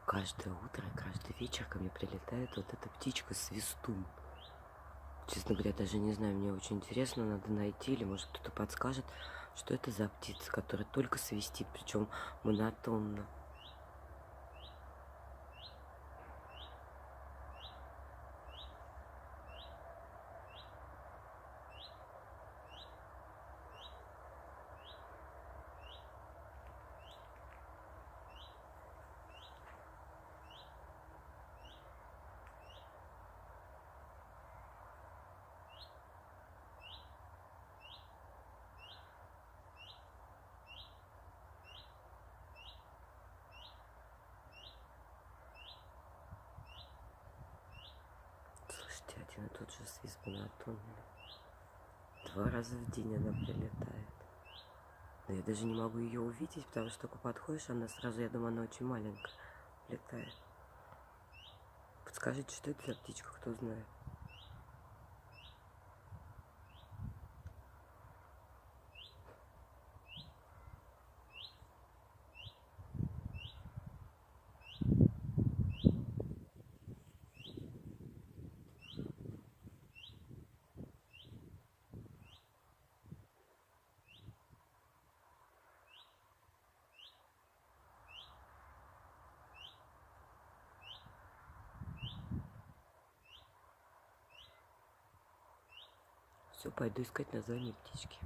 Каждое утро и каждый вечер ко мне прилетает вот эта птичка-свистун. Честно говоря, даже не знаю, мне очень интересно, надо найти, или может кто-то подскажет, что это за птица, которая только свистит, причем монотонно. Слушайте, один и тот же свист монотонный. 2 раза в день она прилетает. Но я даже не могу ее увидеть, потому что только подходишь, она сразу, я думаю, она очень маленькая, летает. Подскажите, что это за птичка, кто знает? Все, пойду искать название птички.